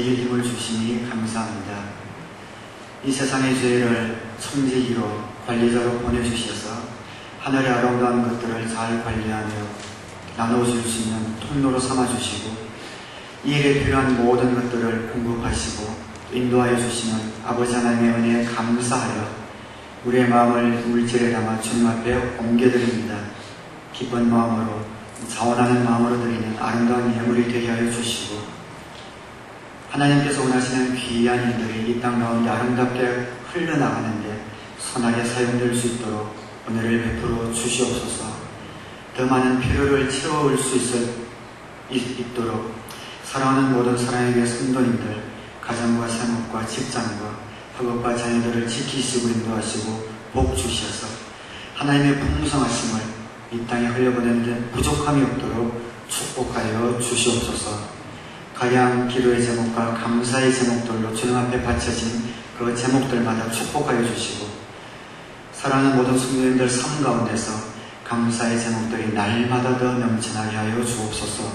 이길 힘을 주시니 감사합니다. 이 세상의 죄를 청지기로 관리자로 보내주셔서 하늘의 아름다운 것들을 잘 관리하며 나눠줄 수 있는 통로로 삼아주시고 이 일에 필요한 모든 것들을 공급하시고 인도하여 주시는 아버지 하나님의 은혜에 감사하여 우리의 마음을 물질에 담아 주님 앞에 옮겨드립니다. 기쁜 마음으로 자원하는 마음으로 드리는 아름다운 예물이 되게 하여 주시고 하나님께서 원하시는 귀한 일들이 이 땅 가운데 아름답게 흘러나가는데 선하게 사용될 수 있도록 은혜를 베풀어 주시옵소서. 더 많은 필요를 채워올 수 있도록 사랑하는 모든 사랑에게 성도님들, 가정과 생업과 직장과 학업과 자녀들을 지키시고 인도하시고 복 주셔서 하나님의 풍성하심을 이 땅에 흘려보내는데 부족함이 없도록 축복하여 주시옵소서. 가량 기도의 제목과 감사의 제목들로 주님 앞에 바쳐진 그 제목들마다 축복하여 주시고 사랑하는 모든 성도님들 삶 가운데서 감사의 제목들이 날마다 더 넘쳐나게 하여 주옵소서.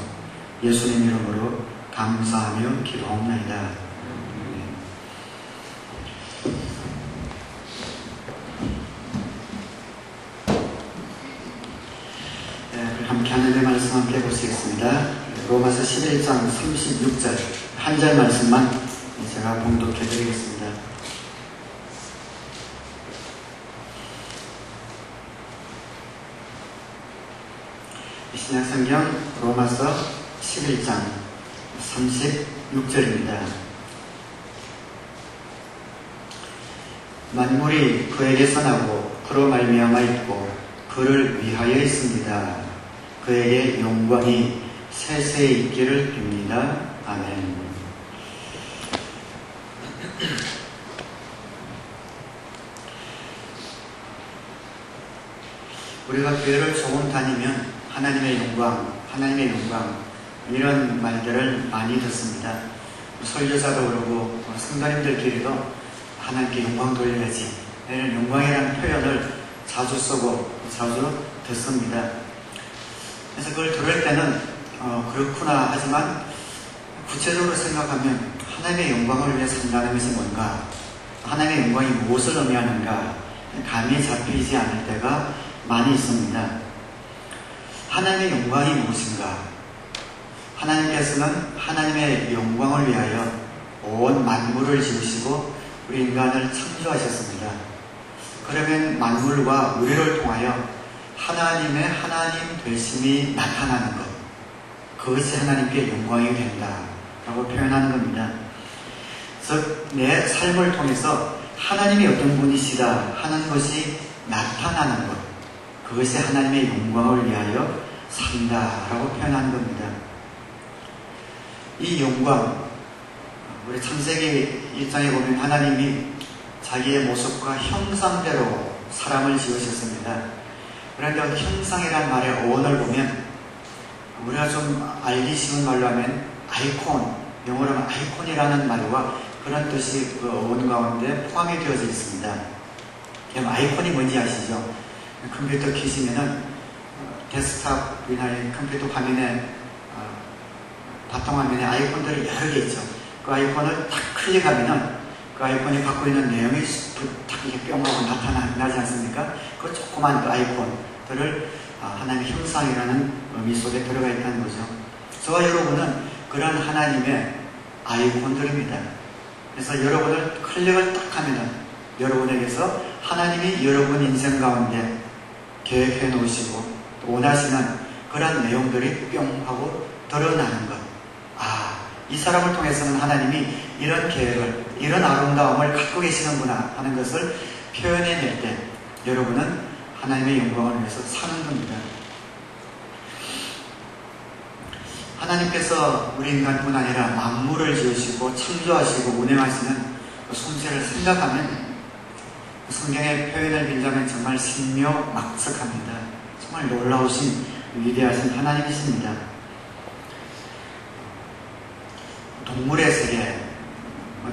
예수님 이름으로 감사하며 기도하옵나이다. 함께 하나님의 말씀 함께 보시겠습니다. 로마서 11장 36절 한 절 말씀만 제가 봉독해 드리겠습니다. 신약성경 로마서 11장 36절입니다. 만물이 그에게서 나고 그로 말미암아 있고 그를 위하여 있습니다. 그에게 영광이 세세히 있기를 빕니다. 아멘. 우리가 교회를 조금 다니면 하나님의 영광 이런 말들을 많이 듣습니다. 설교자도 그러고 성도님들끼리도 하나님께 영광 돌려야지 이런 영광이라는 표현을 자주 쓰고 자주 듣습니다. 그래서 그걸 들을 때는 그렇구나 하지만 구체적으로 생각하면 하나님의 영광을 위해 산다는 것이 뭔가, 하나님의 영광이 무엇을 의미하는가 감이 잡히지 않을 때가 많이 있습니다. 하나님의 영광이 무엇인가? 하나님께서는 하나님의 영광을 위하여 온 만물을 지으시고 우리 인간을 창조하셨습니다. 그러면 만물과 우리를 통하여 하나님의 하나님 되심이 나타나는 것, 그것이 하나님께 영광이 된다라고 표현하는 겁니다. 즉 내 삶을 통해서 하나님이 어떤 분이시다 하는 것이 나타나는 것, 그것이 하나님의 영광을 위하여 산다라고 표현하는 겁니다. 이 영광, 우리 창세기 1장에 보면 하나님이 자기의 모습과 형상대로 사람을 지으셨습니다. 그런데 형상이란 말의 어원을 보면 우리가 좀 알기 쉬운 말로 하면 아이콘, 영어로 하면 아이콘이라는 말과 그런 뜻이 그 어원 가운데 포함이 되어져 있습니다. 그럼 아이콘이 뭔지 아시죠? 컴퓨터 키시면은 데스크탑이나 컴퓨터 화면에 바탕화면에 아이콘들이 여러 개 있죠. 그 아이콘을 딱 클릭하면은 그 아이콘이 갖고 있는 내용이 딱 이렇게 뿅 하고 나타나지 않습니까? 그 조그만 그 아이콘들을 하나님의 형상이라는 의미 속에 들어가 있다는 거죠. 저와 여러분은 그런 하나님의 아이콘들입니다. 그래서 여러분을 클릭을 딱 하면은 여러분에게서 하나님이 여러분 인생 가운데 계획해 놓으시고 또 원하시는 그런 내용들이 뿅 하고 드러나는 것. 이 사람을 통해서는 하나님이 이런 계획을, 이런 아름다움을 갖고 계시는구나 하는 것을 표현해낼 때 여러분은 하나님의 영광을 위해서 사는 겁니다. 하나님께서 우리 인간뿐 아니라 만물을 지으시고 창조하시고 운행하시는 그 솜씨를 생각하면 성경의 표현을 빈자면 정말 신묘막측합니다. 정말 놀라우신 위대하신 하나님이십니다. 동물의 세계,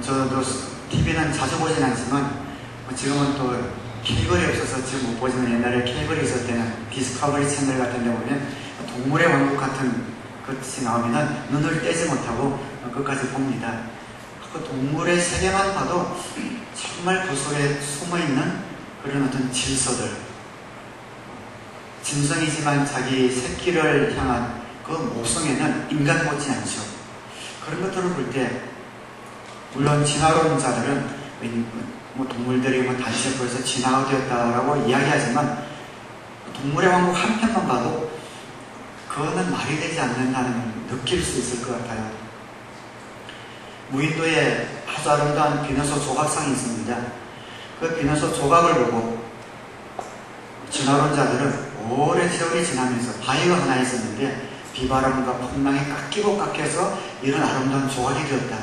저도 TV는 자주 보진 않지만 지금은 또 케이블이 없어서 지금 못 보지만 옛날에 케이블이 있을 때는 디스커버리 채널 같은 데 보면 동물의 왕국 같은 것이 나오면 눈을 떼지 못하고 끝까지 봅니다. 그 동물의 세계만 봐도 정말 그 속에 숨어있는 그런 어떤 질서들, 짐승이지만 자기 새끼를 향한 그 모성애는 인간 못지 않죠. 그런 것들을 볼 때 물론 진화론자들은 뭐 동물들이 뭐 단세포에서 진화되었다라고 이야기하지만 동물의 왕국 한 편만 봐도 그거는 말이 되지 않는다는 걸 느낄 수 있을 것 같아요. 무인도에 아주 아름다운 비너스 조각상이 있습니다. 그 비너스 조각을 보고 진화론자들은 오랜 세월이 지나면서 바위가 하나 있었는데 비바람과 풍랑에 깎여서 이런 아름다운 조각이 되었다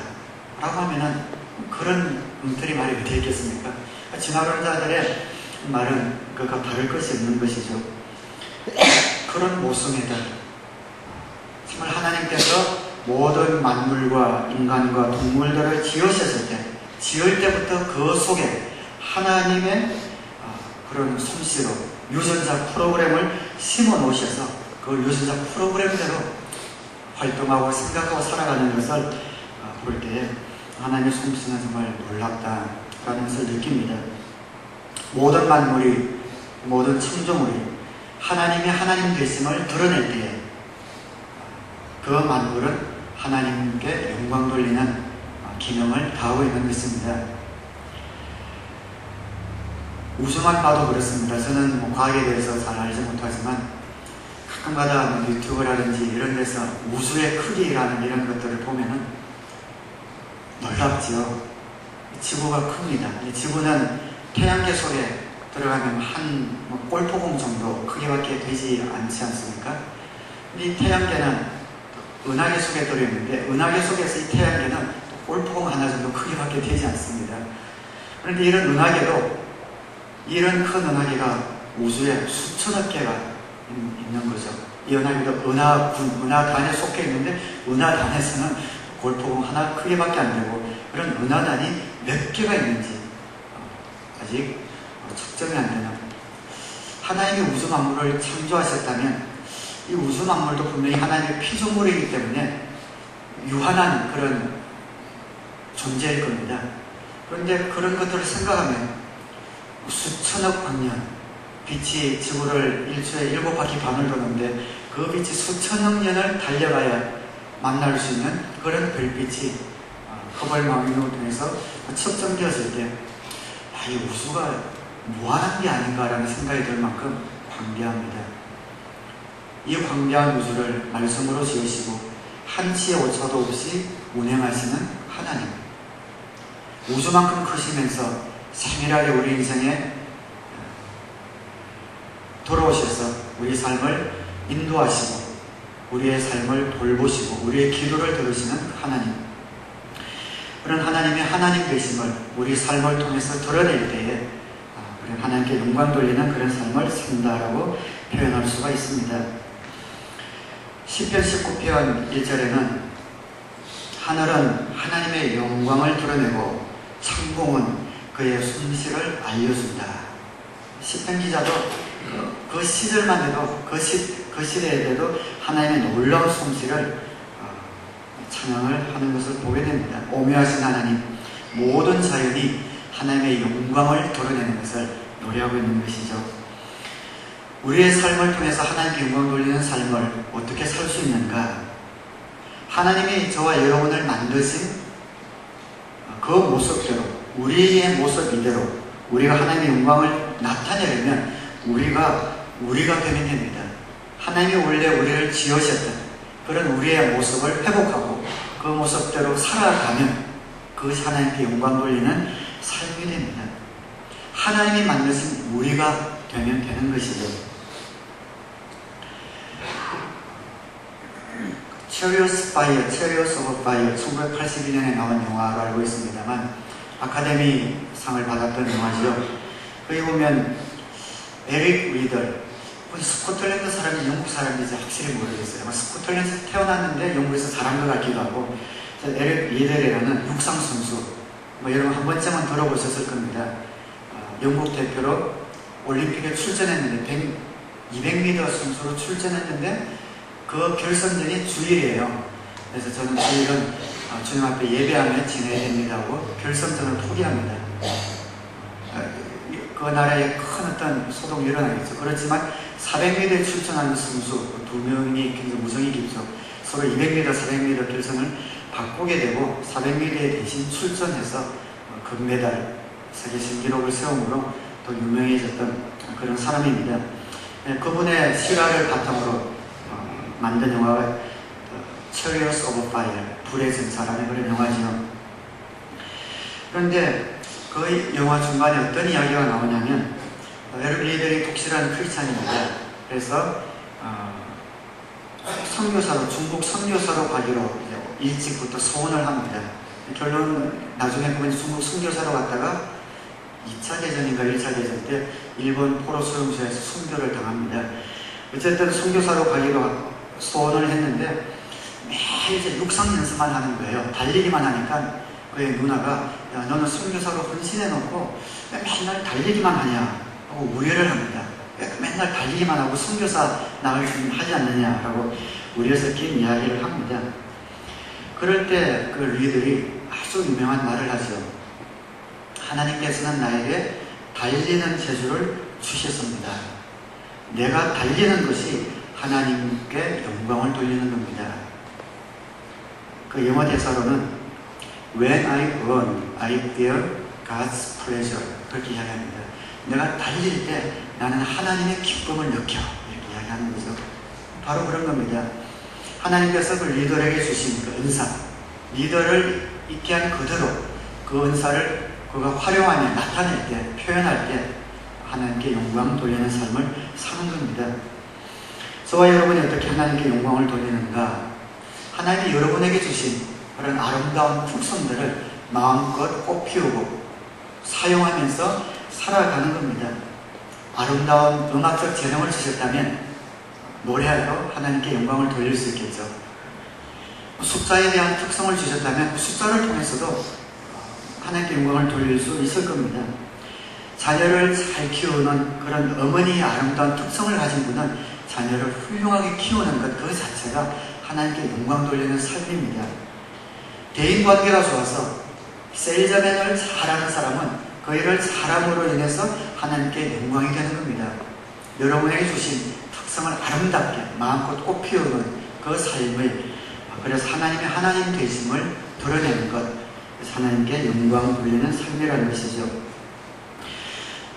라고 하면은 그런 음틀이 말이 어디 있겠습니까? 진화론자들의 말은 그가 다를 것이 없는 것이죠. 그런 모성애들, 정말 하나님께서 모든 만물과 인간과 동물들을 지으셨을 때, 지을 때부터 그 속에 하나님의 그런 솜씨로 유전자 프로그램을 심어 놓으셔서 그 유전자 프로그램대로 활동하고 생각하고 살아가는 것을 볼 때 하나님의 솜씨는 정말 놀랍다라는 것을 느낍니다. 모든 만물이, 모든 창조물이 하나님의 하나님 되심을 드러낼 때에 그 만물은 하나님께 영광 돌리는 기능을 다하고 있는 것입니다. 우주만 봐도 그렇습니다. 저는 뭐 과학에 대해서 잘 알지 못하지만 가끔가다 뭐 유튜브라든지 이런 데서 우주의 크기라는 이런 것들을 보면은 놀랍지요. 지구가 큽니다. 지구는 태양계 속에 들어가면 한 골프공 정도 크기밖에 되지 않지 않습니까? 이 태양계는 은하계 속에 들어있는데 은하계 속에서 이 태양계는 골프공 하나 정도 크기밖에 되지 않습니다. 그런데 이런 은하계도 이런 큰 은하계가 우주에 수천억 개가 있는 거죠. 이 은하계도 은하단에 속해 있는데 은하단에서는 골프공 하나 크기밖에 안 되고 그런 은하단이 몇 개가 있는지 아직 측정이 안 되는, 하나님이 우주 만물을 창조하셨다면 이 우주 만물도 분명히 하나님의 피조물이기 때문에 유한한 그런 존재일 겁니다. 그런데 그런 것들을 생각하면 수천억 광년, 빛이 지구를 일주에 7바퀴 반을 도는데 그 빛이 수천억 년을 달려가야 만날 수 있는 그런 별빛이 허벌 망원경을 통해서 측정되었을 때 이 우주가 무한한 게 아닌가라는 생각이 들 만큼 광대합니다. 이 광대한 우주를 말씀으로 지으시고 한치의 오차도 없이 운행하시는 하나님, 우주만큼 크시면서 세밀하게 우리 인생에 돌아오셔서 우리 삶을 인도하시고 우리의 삶을 돌보시고 우리의 기도를 들으시는 하나님, 그런 하나님의 하나님 되심을 우리 삶을 통해서 드러낼 때에 그런 하나님께 영광 돌리는 그런 삶을 산다라고 표현할 수가 있습니다. 시편 19편 1절에는 하늘은 하나님의 영광을 드러내고 창공은 그의 솜씨를 알려준다. 시편 기자도 그 시절만 해도 그 시대에도 하나님의 놀라운 솜씨를 찬양을 하는 것을 보게 됩니다. 오묘하신 하나님, 모든 자연이 하나님의 영광을 드러내는 것을 노래하고 있는 것이죠. 우리의 삶을 통해서 하나님께 영광 돌리는 삶을 어떻게 살 수 있는가? 하나님이 저와 여러분을 만드신 그 모습대로, 우리의 모습 이대로 우리가 하나님의 영광을 나타내려면 우리가 되면 됩니다. 하나님이 원래 우리를 지으셨던 그런 우리의 모습을 회복하고 그 모습대로 살아가면 그것이 하나님께 영광 돌리는 삶이 됩니다. 하나님이 만드신 우리가 되면 되는 것이죠. Chariots of Fire 1982년에 나온 영화로 알고 있습니다만 아카데미 상을 받았던 영화죠. 거기 보면 에릭 리더, 스코틀랜드 사람이 영국 사람인지 확실히 모르겠어요. 스코틀랜드에서 태어났는데 영국에서 자란 것 같기도 하고, 에릭 리더라는 육상 선수, 여러분 한 번쯤은 들어보셨을 겁니다. 영국 대표로 올림픽에 출전했는데 200m 선수로 출전했는데 그 결승전이 주일이에요. 그래서 저는 주일은 주님 앞에 예배하며 지내야 됩니다 하고 결성전을 포기합니다. 그 나라에 큰 어떤 소동이 일어나겠죠. 그렇지만 400m에 출전하는 선수 2명이 굉장히 우정이 깊죠. 서로 200m, 400m 결승을 바꾸게 되고 400m에 대신 출전해서 금메달 세계 신기록을 세움으로 또 유명해졌던 그런 사람입니다. 그분의 실화를 바탕으로 만든 영화가 Chariots of Fire, 불의 전차라는 그런 영화지요. 그런데 그 영화 중간에 어떤 이야기가 나오냐면 여러분 이들이 독실한 크리스찬입니다. 그래서 선교사로 중국 선교사로 가기로 일찍부터 소원을 합니다. 결론 나중에 보면 중국 선교사로 갔다가 2차 대전인가 1차 대전 때 일본 포로 수용소에서 순교를 당합니다. 어쨌든 선교사로 가기로 소원을 했는데 매일 이제 육상 연습만 하는 거예요. 달리기만 하니까 그의 누나가 야 너는 선교사로 헌신해놓고 맨날 달리기만 하냐 하고 우려를 합니다. 맨날 달리기만 하고 선교사 나을 좀 하지 않느냐라고 우려 섞인 이야기를 합니다. 그럴 때 그 리들이 아주 유명한 말을 하죠. 하나님께서는 나에게 달리는 재주를 주셨습니다. 내가 달리는 것이 하나님께 영광을 돌리는 겁니다. 그 영어 대사로는 When I run, I feel God's pleasure 그렇게 이야기합니다. 내가 달릴 때 나는 하나님의 기쁨을 느껴 이렇게 이야기하는 거죠. 바로 그런 겁니다. 하나님께서 그 리더에게 주신 그 은사, 리더를 있게 한 그대로 그 은사를 그가 활용하며 나타낼 때, 표현할 때 하나님께 영광 돌리는 삶을 사는 겁니다. 저와 여러분이 어떻게 하나님께 영광을 돌리는가? 하나님이 여러분에게 주신 그런 아름다운 특성들을 마음껏 꽃피우고 사용하면서 살아가는 겁니다. 아름다운 음악적 재능을 주셨다면 노래하여 하나님께 영광을 돌릴 수 있겠죠. 숫자에 대한 특성을 주셨다면 숫자를 통해서도 하나님께 영광을 돌릴 수 있을 겁니다. 자녀를 잘 키우는 그런 어머니의 아름다운 특성을 가진 분은 자녀를 훌륭하게 키우는 것 그 자체가 하나님께 영광 돌리는 삶입니다. 대인관계가 좋아서 세일즈맨을 잘하는 사람은 그 일을 잘함으로 인해서 하나님께 영광이 되는 겁니다. 여러분에게 주신 특성을 아름답게 마음껏 꽃피우는 그 삶을 그래서 하나님의 하나님 되심을 드러내는 것 하나님께 영광 돌리는 삶이라는 것이죠.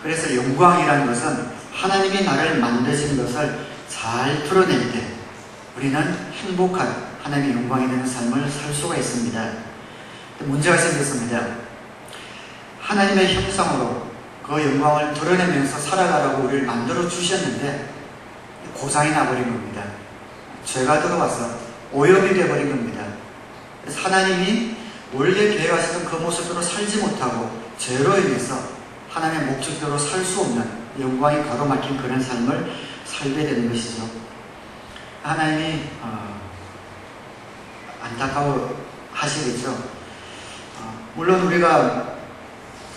그래서 영광이라는 것은 하나님이 나를 만드신 것을 잘 드러낼 때 우리는 행복한 하나님의 영광이 되는 삶을 살 수가 있습니다. 문제가 생겼습니다. 하나님의 형상으로 그 영광을 드러내면서 살아가라고 우리를 만들어 주셨는데 고장이 나버린 겁니다. 죄가 들어와서 오염이 되어버린 겁니다. 그래서 하나님이 원래 계획하시던 그 모습으로 살지 못하고 죄로 인해서 하나님의 목적대로 살 수 없는 영광이 가로막힌 그런 삶을 살게 되는 것이죠. 하나님이 안타까워 하시겠죠. 물론 우리가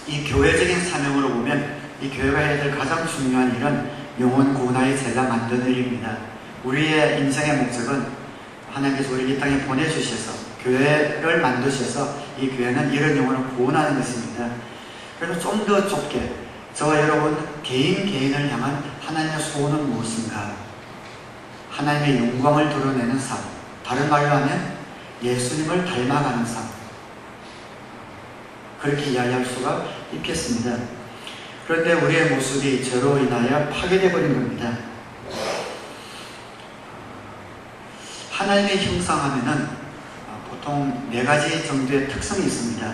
이 교회적인 사명으로 보면 이 교회가 해야 될 가장 중요한 일은 영혼 구원하의 제자 만드는 일입니다. 우리의 인생의 목적은 하나님께서 우리를 이 땅에 보내주셔서 교회를 만드셔서 이 교회는 이런 영혼을 구원하는 것입니다. 그래서 좀 더 좁게 저와 여러분 개인을 향한 하나님의 소원은 무엇인가? 하나님의 영광을 드러내는 삶, 다른 말로 하면 예수님을 닮아가는 삶, 그렇게 이야기할 수가 있겠습니다. 그런데 우리의 모습이 죄로 인하여 파괴되어 버린 겁니다. 하나님의 형상하면은 보통 4가지 정도의 특성이 있습니다.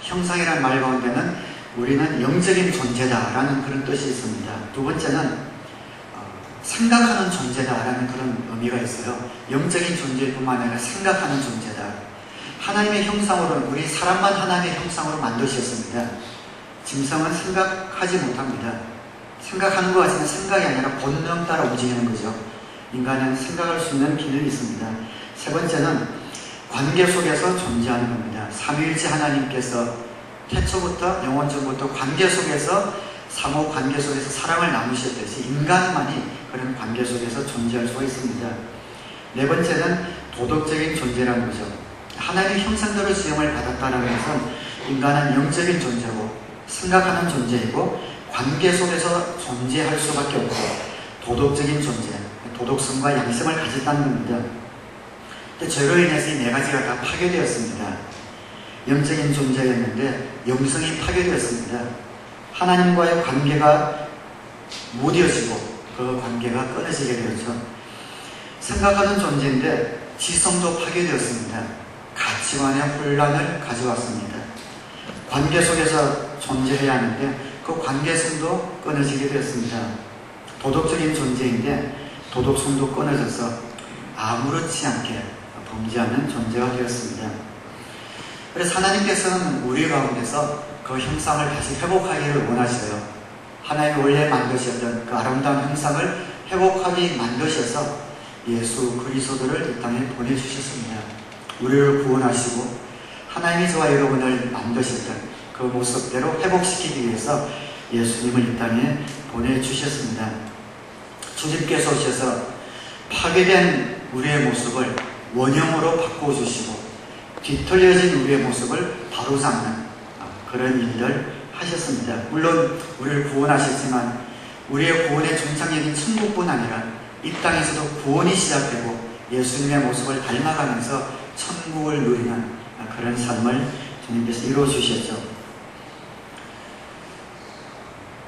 형상이라는 말 가운데는 우리는 영적인 존재다라는 그런 뜻이 있습니다. 두 번째는 생각하는 존재다라는 그런 의미가 있어요. 영적인 존재일 뿐만 아니라 생각하는 존재다. 하나님의 형상으로는 우리 사람만 하나님의 형상으로 만드셨습니다. 짐승은 생각하지 못합니다. 생각하는 것 같지만 생각이 아니라 본능 따라 움직이는 거죠. 인간은 생각할 수 있는 기능이 있습니다. 세 번째는 관계 속에서 존재하는 겁니다. 삼위일체 하나님께서 태초부터 영원전부터 관계 속에서 상호 관계 속에서 사랑을 나누셨듯이 인간만이 그런 관계 속에서 존재할 수가 있습니다. 네 번째는 도덕적인 존재라는 거죠. 하나님의 형상대로 지음을 받았다는 것은 인간은 영적인 존재고 생각하는 존재이고 관계 속에서 존재할 수밖에 없고 도덕적인 존재, 도덕성과 양심을 가졌다는 겁니다. 근데 죄로 인해서 이 네 가지가 다 파괴되었습니다. 영적인 존재였는데 영성이 파괴되었습니다. 하나님과의 관계가 무뎌지고 그 관계가 끊어지게 되었죠. 생각하는 존재인데 지성도 파괴되었습니다. 가치관의 혼란을 가져왔습니다. 관계 속에서 존재해야 하는데 그 관계성도 끊어지게 되었습니다. 도덕적인 존재인데 도덕성도 끊어져서 아무렇지 않게 범죄하는 존재가 되었습니다. 그래서 하나님께서는 우리 가운데서 그 형상을 다시 회복하기를 원하셔요. 하나님이 원래 만드셨던 그 아름다운 형상을 회복하게 만드셔서 예수 그리스도를 이 땅에 보내주셨습니다. 우리를 구원하시고 하나님이 저와 여러분을 만드셨던 그 모습대로 회복시키기 위해서 예수님을 이 땅에 보내주셨습니다. 주님께서 오셔서 파괴된 우리의 모습을 원형으로 바꿔주시고 뒤틀려진 우리의 모습을 바로잡는 그런 일을 하셨습니다. 물론 우리를 구원하셨지만 우리의 구원의 중창역인 천국뿐 아니라 이 땅에서도 구원이 시작되고 예수님의 모습을 닮아가면서 천국을 누리는 그런 삶을 주님께서 이루어주셨죠.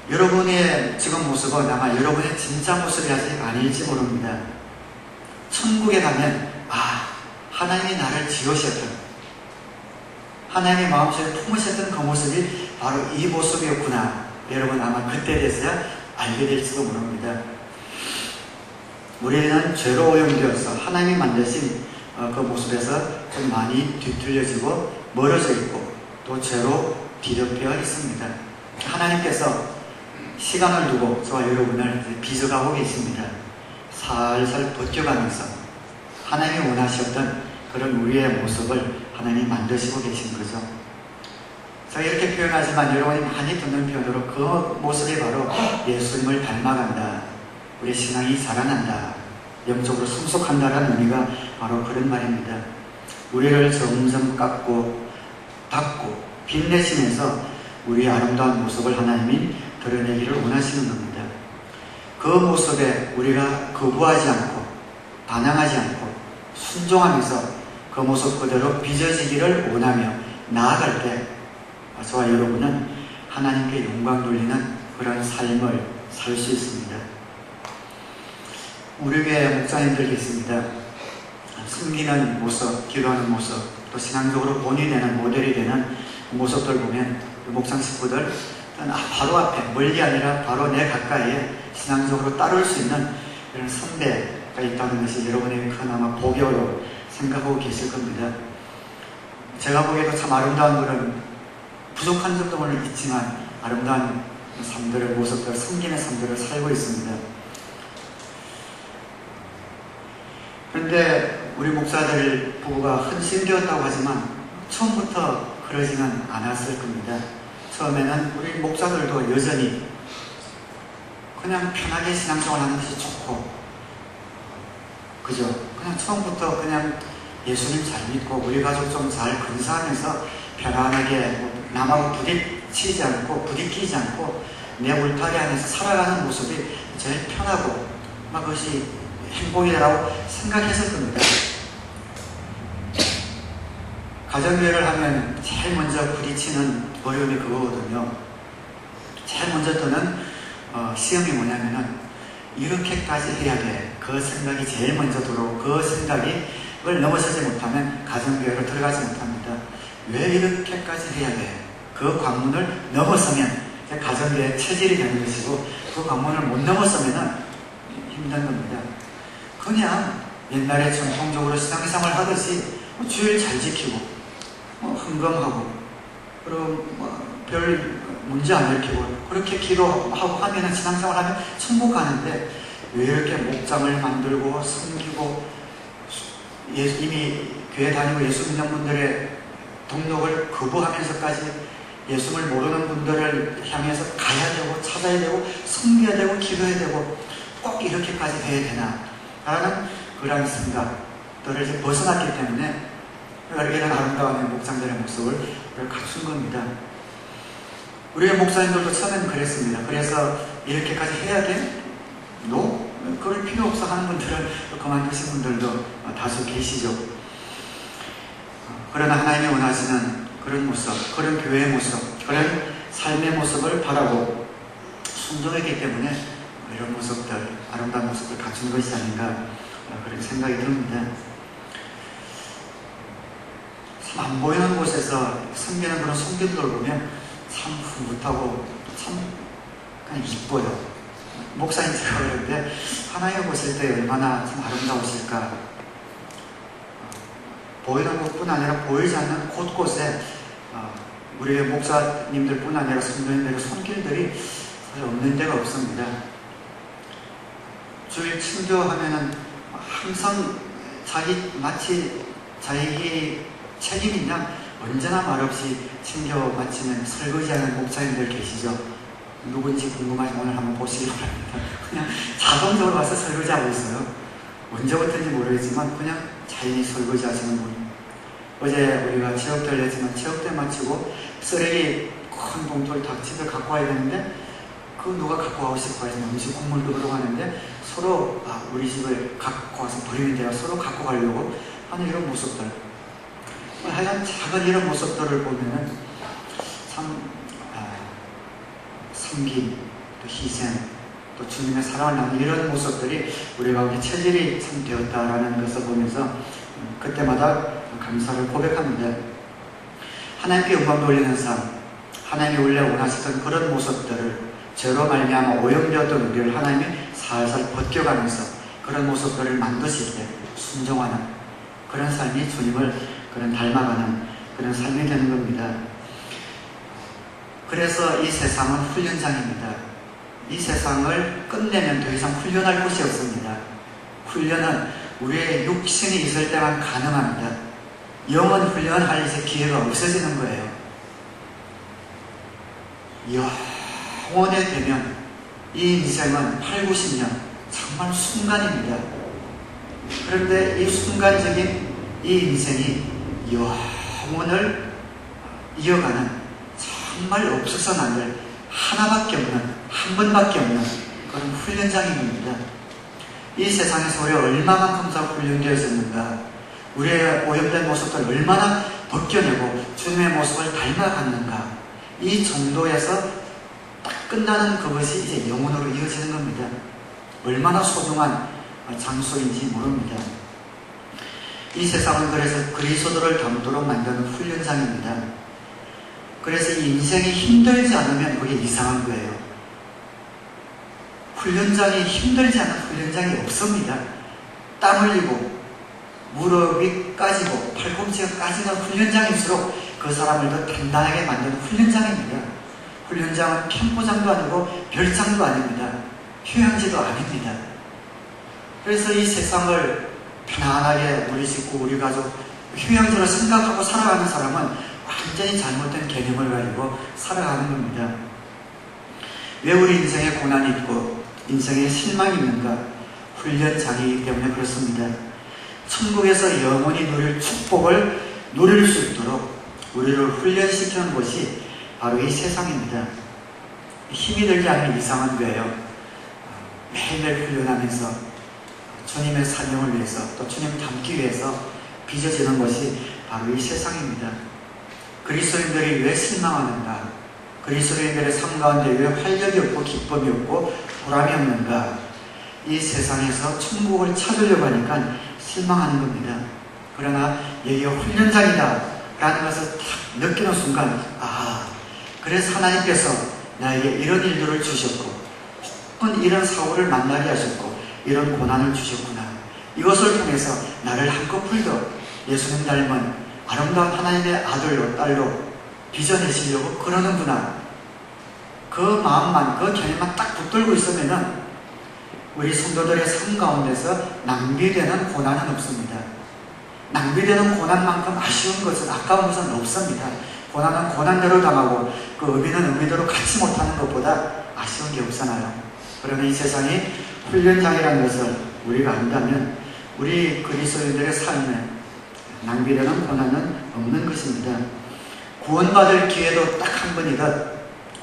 여러분의 지금 모습은 아마 여러분의 진짜 모습이 아직 아닐지 모릅니다. 천국에 가면 하나님이 나를 지으셨던, 하나님의 마음속에 품으셨던 그 모습이 바로 이 모습이었구나. 여러분 아마 그때 돼서야 알게 될지도 모릅니다. 우리는 죄로 오염되어서 하나님이 만드신 그 모습에서 좀 많이 뒤틀려지고 멀어져 있고 또 죄로 뒤덮여 있습니다. 하나님께서 시간을 두고 저와 여러분을 빚어가고 계십니다. 살살 버텨가면서 하나님이 원하셨던 그런 우리의 모습을 하나님이 만드시고 계신 거죠. 제가 이렇게 표현하지만 여러분이 많이 듣는 표현으로 그 모습이 바로 예수님을 닮아간다, 우리 신앙이 자라난다, 영적으로 성숙한다라는 의미가 바로 그런 말입니다. 우리를 점점 깎고 닦고 빛내시면서 우리의 아름다운 모습을 하나님이 드러내기를 원하시는 겁니다. 그 모습에 우리가 거부하지 않고 반항하지 않고 순종하면서 그 모습 그대로 빚어지기를 원하며 나아갈 때 저와 여러분은 하나님께 영광 돌리는 그런 삶을 살 수 있습니다. 우리 교회 목사님들 계십니다. 숨기는 모습, 기도하는 모습, 또 신앙적으로 본이 되는 모델이 되는 모습들 보면 목상 식구들 바로 앞에, 멀리 아니라 바로 내 가까이에 신앙적으로 따를 수 있는 이런 선배가 있다는 것이 여러분에게 큰 아마 복으로 생각하고 계실 겁니다. 제가 보기에도 참 아름다운 분은 부족한 점도 물론 있지만 아름다운 삶들의 모습들, 섬김의 삶들을 살고 있습니다. 그런데 우리 목사들 부부가 헌신되었다고 하지만 처음부터 그러지는 않았을 겁니다. 처음에는 우리 목사들도 여전히 그냥 편하게 신앙생활 하는 것이 좋고, 그죠? 그냥 처음부터 그냥 예수님 잘 믿고 우리 가족 좀 잘 근사하면서 편안하게 남하고 부딪히지 않고 부딪히지 않고 내 울타리 안에서 살아가는 모습이 제일 편하고 막 그것이 행복이라고 생각했을 겁니다. 가정교회를 하면 제일 먼저 부딪히는 어려움이 그거거든요. 제일 먼저 드는 시험이 뭐냐면은 이렇게까지 해야 돼. 그 생각이 제일 먼저 들어오고 그 생각을 넘어서지 못하면 가정교회로 들어가지 못합니다. 왜 이렇게까지 해야 돼? 그 관문을 넘어서면 가정교회의 체질이 되는 것이고 그 관문을 못 넘어서면 힘든 겁니다. 그냥 옛날에 전통적으로 신앙생활 하듯이 주일 잘 지키고 헌금하고 그리고 별 문제 안 일으키고 그렇게 기도하고 하면 신앙생활 하면 천국 가는데 왜 이렇게 목장을 만들고 섬기고 이미 교회 다니고 예수 믿는 분들의 동력을 거부하면서까지 예수를 모르는 분들을 향해서 가야 되고 찾아야 되고 섬겨야 되고 기도해야 되고 꼭 이렇게까지 해야 되나 라는 그런 생각들을 이제 벗어났기 때문에 이런 아름다운 목장들의 모습을 갖춘 겁니다. 우리의 목사님들도 처음에는 그랬습니다. 그래서 이렇게까지 해야 돼? No? 그럴 필요 없어 하는 분들은 그만두신 분들도 다수 계시죠. 그러나 하나님이 원하시는 그런 모습, 그런 교회의 모습, 그런 삶의 모습을 바라고 순종했기 때문에 이런 모습들, 아름다운 모습을 갖춘 것이 아닌가 그런 생각이 듭니다. 참 안 보이는 곳에서 섬기는 그런 성도들 보면 참 흐뭇하고 참 그냥 이뻐요. 목사님 제가 그러는데 하나님 보실 때 얼마나 참 아름다우실까. 보이는 것뿐 아니라 보이지 않는 곳곳에 우리의 목사님들 뿐 아니라 성도님들의 손길들이 사실 없는 데가 없습니다. 주일 친교하면은 항상 마치 자기 책임인 양 언제나 말없이 친교 마치면 설거지하는 목사님들 계시죠. 누군지 궁금하시면 오늘 한번 보시기 바랍니다. 그냥 자동적으로 와서 설거지하고 있어요. 언제부터인지 모르겠지만 그냥 자연히 설거지 하시는 분. 어제 우리가 체육대회를 했지만 체육대회 마치고 쓰레기 큰 봉투를 다 집에 갖고 와야 되는데 그 누가 갖고 가고 싶어 하시면 음식 국물도 들어가는데 서로 우리 집을 갖고 와서 버리는 데가 서로 갖고 가려고 하는 이런 모습들. 하여간 작은 이런 모습들을 보면은 참 섬김, 또 희생, 또 주님의 사랑을 나누는 이런 모습들이 우리 가운데 체질이 참 되었다라는 것을 보면서 그때마다 감사를 고백합니다. 하나님께 영광 돌리는 삶, 하나님이 원래 원하시던 그런 모습들을 죄로 말미암아 오염되었던 우리를 하나님이 살살 벗겨가면서 그런 모습들을 만드실 때 순종하는 그런 삶이 주님을 그런 닮아가는 그런 삶이 되는 겁니다. 그래서 이 세상은 훈련장입니다. 이 세상을 끝내면 더 이상 훈련할 곳이 없습니다. 훈련은 우리의 육신이 있을 때만 가능합니다. 영혼 훈련할 이제 기회가 없어지는 거예요. 영원에 되면 이 인생은 8, 90년 정말 순간입니다. 그런데 이 순간적인 이 인생이 영혼을 이어가는 정말 없어서는 안 될 하나밖에 없는, 한 번밖에 없는 그런 훈련장입니다. 이 세상에서 우리가 얼마만큼 더 훈련되어졌는가, 우리의 오염된 모습을 얼마나 벗겨내고 주님의 모습을 닮아갔는가, 이 정도에서 딱 끝나는 그것이 이제 영혼으로 이어지는 겁니다. 얼마나 소중한 장소인지 모릅니다. 이 세상은 그래서 그리스도를 닮도록 만드는 훈련장입니다. 그래서 이 인생이 힘들지 않으면 그게 이상한 거예요. 훈련장이 힘들지 않은 훈련장이 없습니다. 땀 흘리고 무릎이 까지고 팔꿈치가 까지는 훈련장일수록 그 사람을 더 단단하게 만드는 훈련장입니다. 훈련장은 캠프장도 아니고 별장도 아닙니다. 휴양지도 아닙니다. 그래서 이 세상을 편안하게 우리 식구, 우리 가족, 휴양지로 생각하고 살아가는 사람은 완전히 잘못된 개념을 가지고 살아가는 겁니다. 왜 우리 인생에 고난이 있고 인생에 실망이 있는가? 훈련장이기 때문에 그렇습니다. 천국에서 영원히 누릴 축복을 누릴 수 있도록 우리를 훈련시키는 곳이 바로 이 세상입니다. 힘이 들지 않으면 이상한 거예요. 매일매일 훈련하면서 주님의 사명을 위해서 또 주님을 닮기 위해서 빚어지는 것이 바로 이 세상입니다. 그리스도인들이 왜 실망하는가? 그리스도인들의 삶 가운데 왜 활력이 없고 기쁨이 없고 보람이 없는가? 이 세상에서 천국을 찾으려고 하니까 실망하는 겁니다. 그러나 여기가 훈련장이다 라는 것을 딱 느끼는 순간, 그래서 하나님께서 나에게 이런 일들을 주셨고 이런 사고를 만나게 하셨고 이런 고난을 주셨구나. 이것을 통해서 나를 한꺼풀 더 예수님 닮은 아름다운 하나님의 아들로 딸로 빚어내시려고 그러는구나. 그 마음만, 그 개념만 딱 붙들고 있으면은 우리 성도들의 삶 가운데서 낭비되는 고난은 없습니다. 낭비되는 고난만큼 아쉬운 것은, 아까운 것은 없습니다. 고난은 고난대로 당하고 그 의미는 의미대로 갖지 못하는 것보다 아쉬운 게 없잖아요. 그러나 이 세상이 훈련장이라는 것을 우리가 안다면 우리 그리스도인들의 삶에 낭비되는 고난은 없는 것입니다. 구원받을 기회도 딱 한 번이다.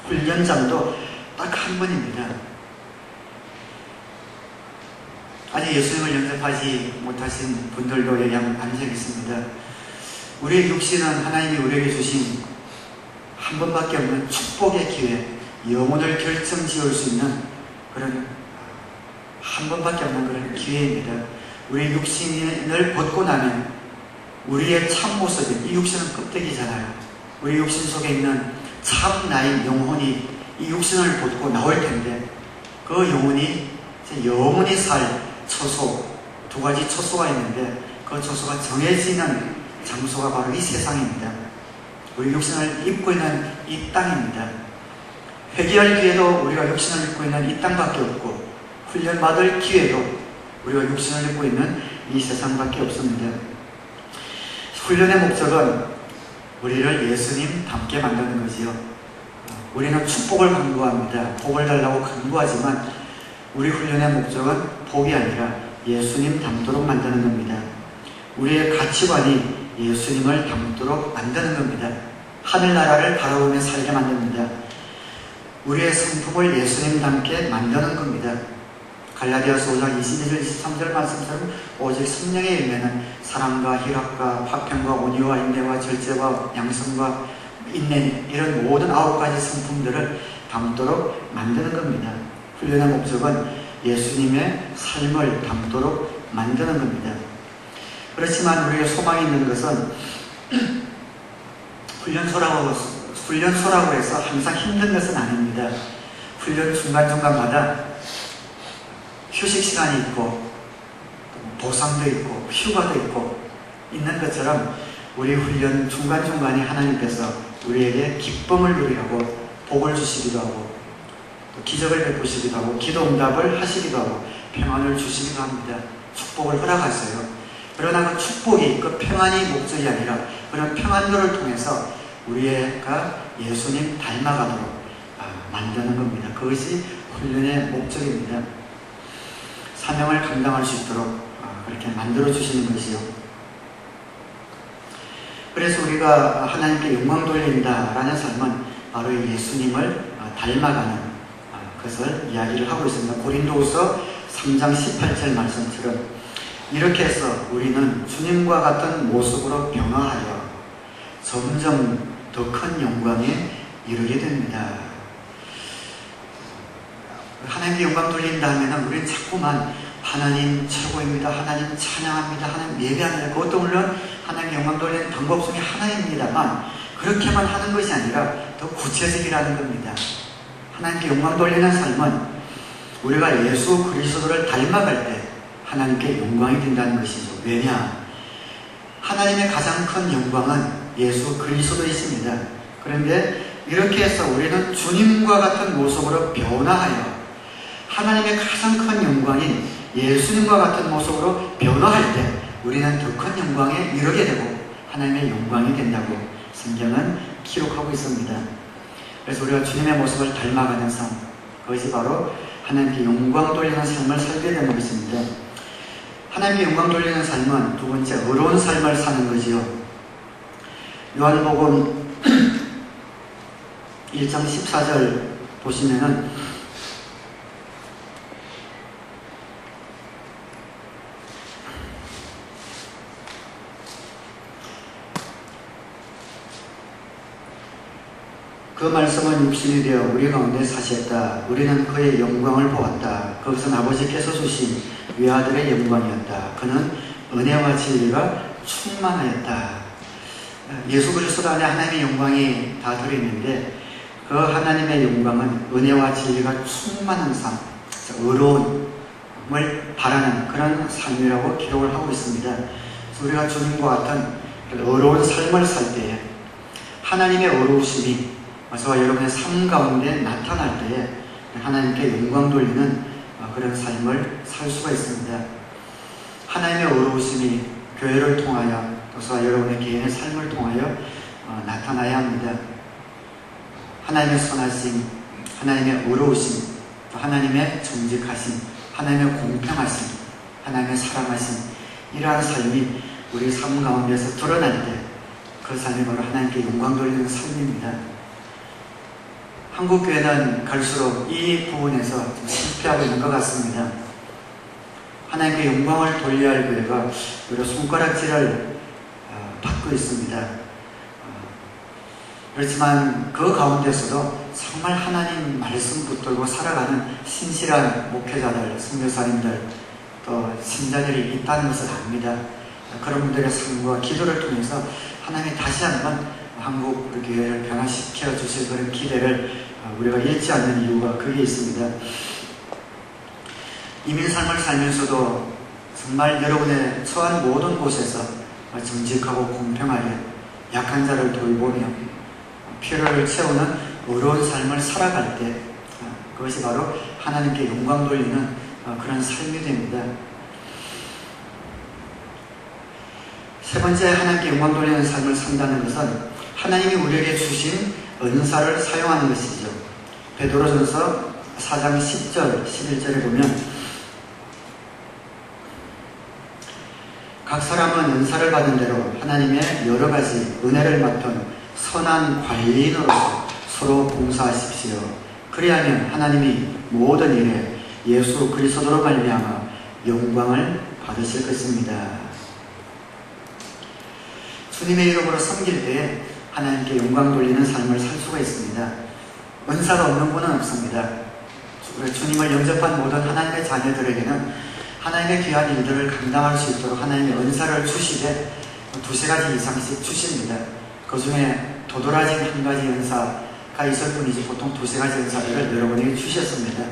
훈련장도 딱 한 번입니다. 아직 예수님을 영접하지 못하신 분들도 여기 한 적 있습니다. 우리의 육신은 하나님이 우리에게 주신 한 번밖에 없는 축복의 기회, 영혼을 결정지을 수 있는 그런 한 번밖에 없는 그런 기회입니다. 우리 육신을 벗고 나면 우리의 참 모습이, 이 육신은 껍데기잖아요. 우리 육신 속에 있는 참 나인 영혼이 이 육신을 벗고 나올 텐데, 그 영혼이 영원히 살 처소, 두 가지 처소가 있는데, 그 처소가 정해지는 장소가 바로 이 세상입니다. 우리 육신을 입고 있는 이 땅입니다. 회개할 기회도 우리가 육신을 입고 있는 이 땅밖에 없고, 훈련받을 기회도 우리가 육신을 입고 있는 이 세상밖에 없습니다. 훈련의 목적은 우리를 예수님 닮게 만드는 거지요. 우리는 축복을 간구합니다. 복을 달라고 간구하지만 우리 훈련의 목적은 복이 아니라 예수님 닮도록 만드는 겁니다. 우리의 가치관이 예수님을 닮도록 만드는 겁니다. 하늘나라를 바라보며 살게 만듭니다. 우리의 성품을 예수님 닮게 만드는 겁니다. 갈라디아서 5장 22절 23절 말씀처럼 오직 성령의 열매는 사랑과 희락과 화평과 온유와 인내와 절제와 양성과 인내, 이런 모든 9가지 성품들을 담도록 만드는 겁니다. 훈련의 목적은 예수님의 삶을 담도록 만드는 겁니다. 그렇지만 우리의 소망이 있는 것은 훈련소라고 해서 항상 힘든 것은 아닙니다. 훈련 중간중간마다 휴식 시간이 있고 보상도 있고 휴가도 있고 있는 것처럼 우리 훈련 중간중간에 하나님께서 우리에게 기쁨을 누리라고 복을 주시기도 하고 또 기적을 베푸시기도 하고 기도 응답을 하시기도 하고 평안을 주시기도 합니다. 축복을 허락하세요. 그러나 그 축복이, 그 평안이 목적이 아니라 그런 평안도를 통해서 우리가 예수님 닮아가도록 만드는 겁니다. 그것이 훈련의 목적입니다. 사명을 감당할 수 있도록 그렇게 만들어주시는 것이요. 그래서 우리가 하나님께 영광 돌린다라는 삶은 바로 예수님을 닮아가는 것을 이야기를 하고 있습니다. 고린도후서 3장 18절 말씀처럼 이렇게 해서 우리는 주님과 같은 모습으로 변화하여 점점 더 큰 영광에 이르게 됩니다. 하나님께 영광 돌린다 하면 우리는 자꾸만 하나님 최고입니다, 하나님 찬양합니다, 하나님 예배합니다. 그것도 물론 하나님께 영광 돌리는 방법 중에 하나입니다만 그렇게만 하는 것이 아니라 더 구체적이라는 겁니다. 하나님께 영광 돌리는 삶은 우리가 예수 그리스도를 닮아갈 때 하나님께 영광이 된다는 것이죠. 왜냐? 하나님의 가장 큰 영광은 예수 그리스도이십니다. 그런데 이렇게 해서 우리는 주님과 같은 모습으로 변화하여 하나님의 가장 큰 영광인 예수님과 같은 모습으로 변화할 때 우리는 더 큰 영광에 이르게 되고 하나님의 영광이 된다고 성경은 기록하고 있습니다. 그래서 우리가 주님의 모습을 닮아가는 삶, 그것이 바로 하나님께 영광 돌리는 삶을 살게 되는 것입니다. 하나님께 영광 돌리는 삶은 두 번째, 의로운 삶을 사는 거지요. 요한복음 1장 14절 보시면은 그 말씀은 육신이 되어 우리 가운데 사셨다. 우리는 그의 영광을 보았다. 그것은 아버지께서 주신 외아들의 영광이었다. 그는 은혜와 진리가 충만하였다. 예수 그리스도 안에 하나님의 영광이 다 들어있는데 그 하나님의 영광은 은혜와 진리가 충만한 삶, 의로움을 바라는 그런 삶이라고 기록을 하고 있습니다. 그래서 우리가 주님과 같은 의로운 삶을 살 때에 하나님의 의로우심이 저와 여러분의 삶 가운데 나타날 때에 하나님께 영광 돌리는 그런 삶을 살 수가 있습니다. 하나님의 의로우심이 교회를 통하여 또 저와 여러분의 개인의 삶을 통하여 나타나야 합니다. 하나님의 선하심, 하나님의 의로우심, 또 하나님의 정직하심, 하나님의 공평하심, 하나님의 사랑하심, 이러한 삶이 우리 삶 가운데서 드러날 때 그 삶이 바로 하나님께 영광 돌리는 삶입니다. 한국교회는 갈수록 이 부분에서 좀 실패하고 있는 것 같습니다. 하나님께 영광을 돌려야 할 교회가 오히려 손가락질을 받고 있습니다. 그렇지만 그 가운데서도 정말 하나님 말씀 붙들고 살아가는 신실한 목회자들, 선교사님들, 또 신자들이 있다는 것을 압니다. 그런 분들의 삶과 기도를 통해서 하나님이 다시 한번 한국 교회를 변화시켜 주실 그런 기대를 우리가 잃지 않는 이유가 그게 있습니다. 이민 삶을 살면서도 정말 여러분의 처한 모든 곳에서 정직하고 공평하게 약한 자를 돌보며 필요를 채우는 의로운 삶을 살아갈 때 그것이 바로 하나님께 영광 돌리는 그런 삶이 됩니다. 세 번째, 하나님께 영광 돌리는 삶을 산다는 것은 하나님이 우리에게 주신 은사를 사용하는 것이죠. 베드로전서 4장 10절, 11절에 보면 각 사람은 은사를 받은 대로 하나님의 여러 가지 은혜를 맡은 선한 관리인으로서 서로 봉사하십시오. 그리하면 하나님이 모든 일에 예수 그리스도로 말미암아 영광을 받으실 것입니다. 주님의 이름으로 섬길 때에 하나님께 영광 돌리는 삶을 살 수가 있습니다. 은사가 없는 분은 없습니다. 주님을 영접한 모든 하나님의 자녀들에게는 하나님의 귀한 일들을 감당할 수 있도록 하나님의 은사를 주시되 두세 가지 이상씩 주십니다. 그 중에 도드라진 한 가지 은사가 있을 뿐이지 보통 두세 가지 은사들을 여러분에게 주셨습니다.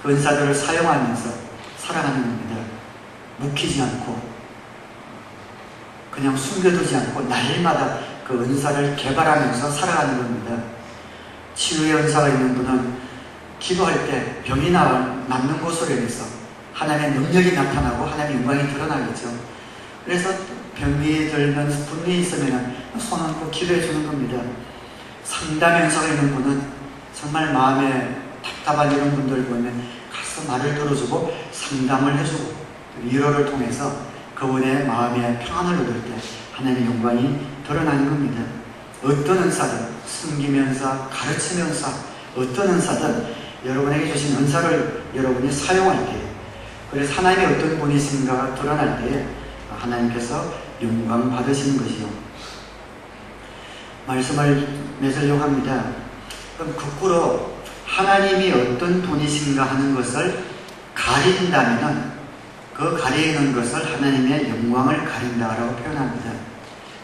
그 은사들을 사용하면서 살아가는 겁니다. 묵히지 않고 그냥 숨겨두지 않고 날마다 그 은사를 개발하면서 살아가는 겁니다. 치유의 은사가 있는 분은 기도할 때 병이 낫는 곳으로 인해서 하나님의 능력이 나타나고 하나님의 영광이 드러나겠죠. 그래서 병이 들면 분이 있으면 손 얹고 기도해 주는 겁니다. 상담 연사가 있는 분은 정말 마음에 답답한 이런 분들 보면 가서 말을 들어주고 상담을 해주고 위로를 통해서 그분의 마음에 평안을 얻을 때 하나님의 영광이 드러나는 겁니다. 어떤 은사든 섬기면서 가르치면서 어떤 은사든 여러분에게 주신 은사를 여러분이 사용할 때 그래서 하나님의 어떤 분이신가가 드러날 때 하나님께서 영광 받으시는 것이요. 말씀을 맺으려고 합니다. 그럼 거꾸로 하나님이 어떤 분이신가 하는 것을 가린다면 그 가리는 것을 하나님의 영광을 가린다라고 표현합니다.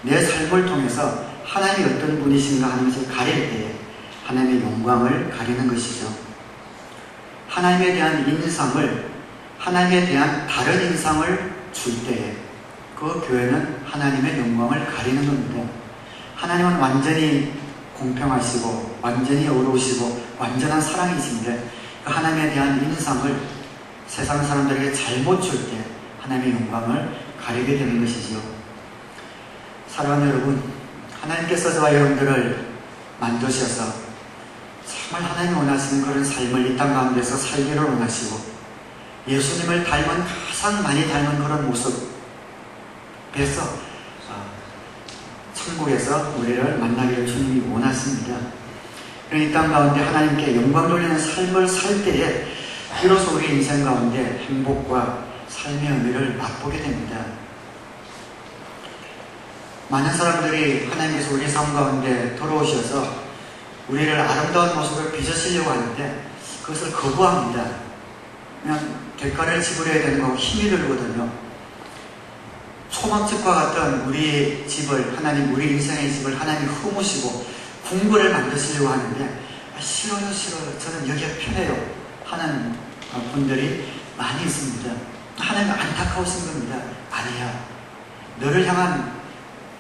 내 삶을 통해서 하나님이 어떤 분이신가 하는 것을 가릴 때에 하나님의 영광을 가리는 것이죠. 하나님에 대한 인상을 하나님에 대한 다른 인상을 줄 때에 그 교회는 하나님의 영광을 가리는 겁니다. 하나님은 완전히 공평하시고 완전히 어려우시고 완전한 사랑이신데 그 하나님에 대한 인상을 세상 사람들에게 잘못 줄 때 하나님의 영광을 가리게 되는 것이지요. 사랑하는 여러분, 하나님께서 저와 여러분들을 만드셔서 정말 하나님이 원하시는 그런 삶을 이 땅 가운데서 살기를 원하시고 예수님을 닮은 가장 많이 닮은 그런 모습에서 천국에서 우리를 만나기를 주님이 원하십니다. 이 땅 가운데 하나님께 영광 돌리는 삶을 살 때에 비로소 우리 인생 가운데 행복과 삶의 의미를 맛보게 됩니다. 많은 사람들이 하나님께서 우리 삶 가운데 들어오셔서 우리를 아름다운 모습을 빚으시려고 하는데 그것을 거부합니다. 그냥 대가를 지불해야 되는 거고 힘이 들거든요. 초막집과 같은 우리 집을 하나님, 우리 인생의 집을 하나님이 허무시고 궁궐을 만드시려고 하는데 싫어요, 싫어요. 저는 여기가 편해요. 하는 분들이 많이 있습니다. 하나님 안타까우신 겁니다. 아니야. 너를 향한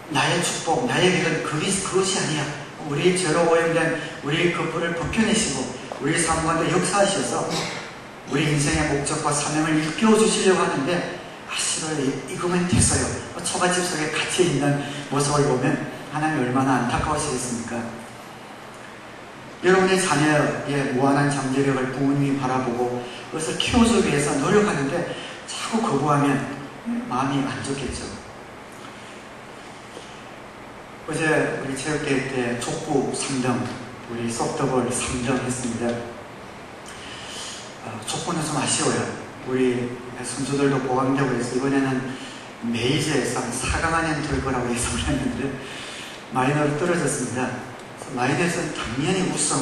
나의 축복, 나의 길은 그것이 아니야. 우리 죄로 오염된 우리 그 불을 벗겨내시고 우리 삶 가운데 역사하셔서 우리 인생의 목적과 사명을 일깨워 주시려고 하는데 싫어요. 이거면 됐어요. 처갓집 속에 갇혀 있는 모습을 보면 하나님 얼마나 안타까우시겠습니까? 여러분의 자녀의 무한한 잠재력을 부모님이 바라보고 그것을 키워주기 위해서 노력하는데 자꾸 거부하면 마음이 안 좋겠죠. 어제 우리 체육대회 때 족구 3등, 우리 소프트볼 3등 했습니다. 족구는 좀 아쉬워요. 우리 선수들도 보강되고 해서 이번에는 메이저에서 4강 안에 들 거라고 예상을 했는데 마이너로 떨어졌습니다. 마이너에서는 당연히 우승,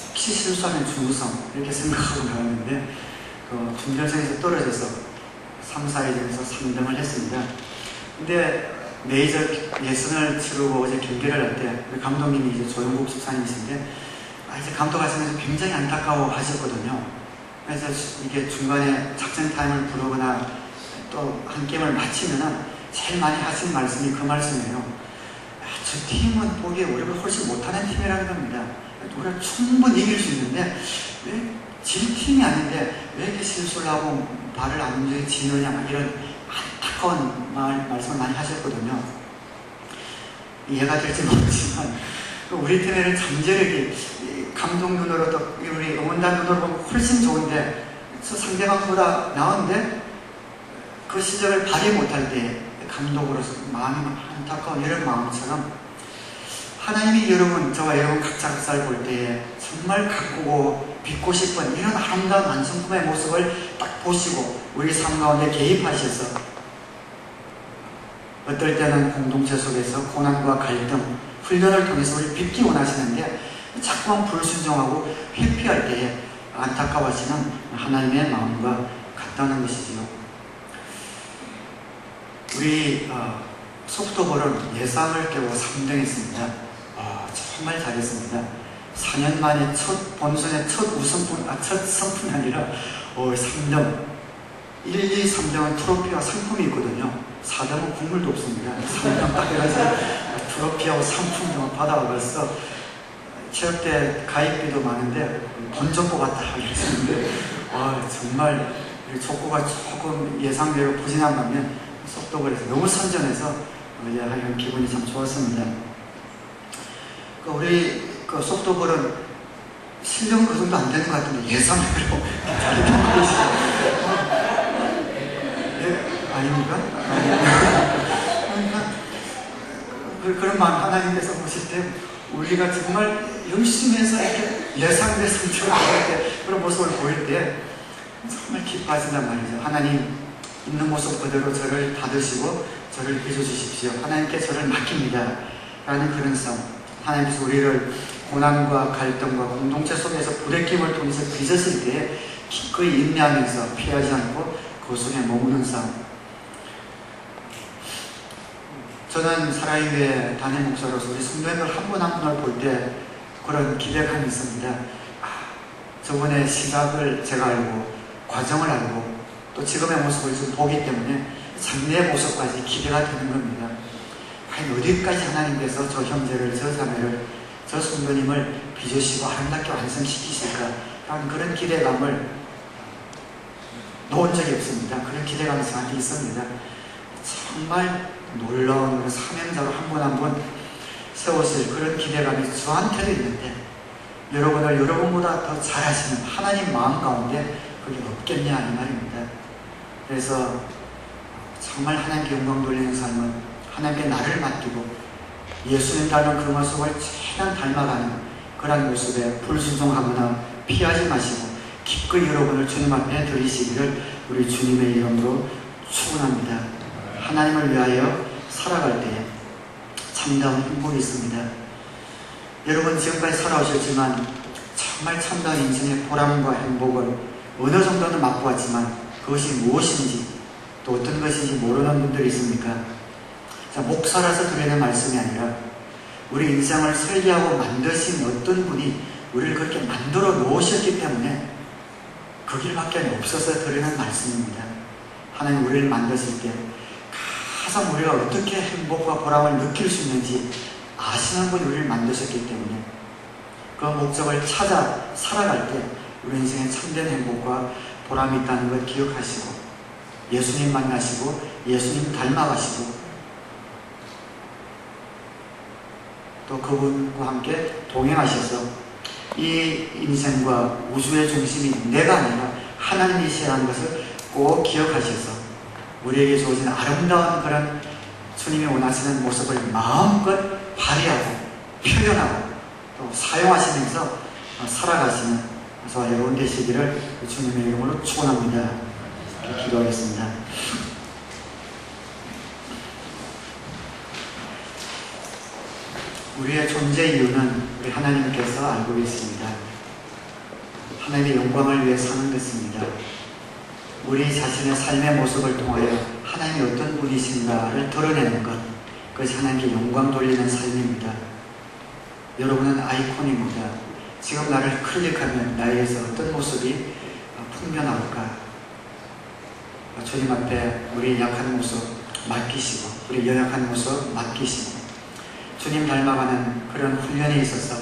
혹시 실수하면 준우승 이렇게 생각하고 나왔는데 준결승에서 떨어져서 3, 4회전에서 3등을 했습니다. 근데 메이저 예선을 치르고 어제 경기를 할 때 우리 감독님이 이제 조영국 집사님이신데 이제 감독하시면서 굉장히 안타까워 하셨거든요. 그래서 이게 중간에 작전 타임을 부르거나 또 한 게임을 마치면은 제일 많이 하신 말씀이 그 말씀이에요. 저 팀은 보기에 우리가 훨씬 못하는 팀이라는 겁니다. 우리가 충분히 이길 수 있는데 왜 질 팀이 아닌데 왜 이렇게 실수를 하고 발을 안 움직이고 지느냐 이런 안타까운 말씀을 많이 하셨거든요. 이해가 될지 모르지만 우리 팀에는 잠재력이 감독 눈으로 또 우리 응원단 눈으로 보면 훨씬 좋은데 저 상대방보다 나은데 그 실력을 발휘 못할 때 감독으로서 마음이 안타까운 이런 마음처럼 하나님이 여러분, 저와 여러분 각자 볼 때에 정말 가꾸고 빚고 싶은 이런 아름다운 완성품의 모습을 딱 보시고 우리 삶 가운데 개입하셔서 어떨 때는 공동체 속에서 고난과 갈등, 훈련을 통해서 우리 빚기 원하시는데 자꾸만 불순종하고 회피할 때에 안타까워하시는 하나님의 마음과 같다는 것이지요. 우리 소프트볼은 예상을 깨고 3등 했습니다. 정말 잘했습니다. 4년 만에 본선의 첫 성품이 아니라 3등 1, 2, 3등은 트로피와 상품이 있거든요. 4등은 국물도 없습니다. 3등 딱 해가지고 트로피하고 상품도 받아와서 체육대 가입비도 많은데 본전고 같다 그랬는데 정말 족구가 조금 예상대로 부진한 반면 소프트볼에서 너무 선전해서 하여간 기분이 참 좋았습니다. 우리 소프트볼은 실력은 그 정도 안 되는 것 같은데 예상대로 잘했던 것이죠. 아닙니까? 그러니까 그런 마음 하나님께서 보실 때 우리가 정말 열심히 해서 이렇게 예상된 성적을 보일 때 그런 모습을 보일 때 정말 기뻐하신단 말이죠. 하나님 있는 모습 그대로 저를 다드시고 저를 빚어주십시오. 하나님께 저를 맡깁니다 라는 그런 삶. 하나님께서 우리를 고난과 갈등과 공동체 속에서 부대낌을 통해서 빚으실 때에 기꺼이 인내하면서 피하지 않고 그 속에 머무는 삶. 저는 살아있는 담임 목사로서 우리 성도님들 한 분 한 분을 볼 때 그런 기대감이 있습니다. 저번에 시작을 제가 알고 과정을 알고 또 지금의 모습을 좀 보기 때문에 장래의 모습까지 기대가 되는 겁니다. 과연 어디까지 하나님께서 저 형제를, 저 자매를, 저 성도님을 빚으시고 아름답게 완성시키실까 라는 그런 기대감을 놓은 적이 없습니다. 그런 기대감이 저한테 있습니다. 정말 놀라운 사명자로 한 분 한 분 세우실 그런 기대감이 저한테도 있는데 여러분을 여러분보다 더 잘하시는 하나님 마음 가운데 그게 없겠냐 이 말입니다. 그래서 정말 하나님께 영광 돌리는 삶은 하나님께 나를 맡기고 예수님 닮은 그 모습을 최대한 닮아가는 그런 모습에 불순종하거나 피하지 마시고 기꺼이 여러분을 주님 앞에 드리시기를 우리 주님의 이름으로 축원합니다. 하나님을 위하여 살아갈 때에 참다운 행복이 있습니다. 여러분 지금까지 살아오셨지만 정말 참다운 인생의 보람과 행복을 어느 정도는 맛보았지만 그것이 무엇인지 또 어떤 것인지 모르는 분들이 있습니까? 자, 목사라서 드리는 말씀이 아니라 우리 인생을 설계하고 만드신 어떤 분이 우리를 그렇게 만들어 놓으셨기 때문에 그 길밖에 없어서 드리는 말씀입니다. 하나님 우리를 만드실 때 가장 우리가 어떻게 행복과 보람을 느낄 수 있는지 아시는 분이 우리를 만드셨기 때문에 그 목적을 찾아 살아갈 때 우리 인생에 참된 행복과 보람이 있다는 걸 기억하시고 예수님 만나시고 예수님 닮아가시고 또 그분과 함께 동행하셔서 이 인생과 우주의 중심이 내가 아니라 하나님이시라는 것을 꼭 기억하셔서 우리에게 주어진 아름다운 그런 주님이 원하시는 모습을 마음껏 발휘하고 표현하고 또 사용하시면서 살아가시는 저와 여러분 되시기를 주님의 이름으로 축원합니다. 기도하겠습니다. 우리의 존재 이유는 우리 하나님께서 알고 계십니다. 하나님의 영광을 위해 사는 것입니다. 우리 자신의 삶의 모습을 통하여 하나님이 어떤 분이신가를 드러내는 것, 그것이 하나님께 영광 돌리는 삶입니다. 여러분은 아이콘입니다. 지금 나를 클릭하면 나에게서 어떤 모습이 풍겨나올까? 주님 앞에 우리 약한 모습 맡기시고 우리 연약한 모습 맡기시고 주님 닮아가는 그런 훈련에 있어서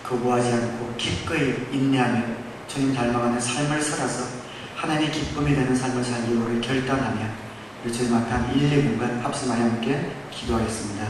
거부하지 않고 기꺼이 인내하며 주님 닮아가는 삶을 살아서 하나님의 기쁨이 되는 삶을 살 이유를 결단하며 우리 주님 앞에 한 1, 2분간 합심하여 함께 기도하겠습니다.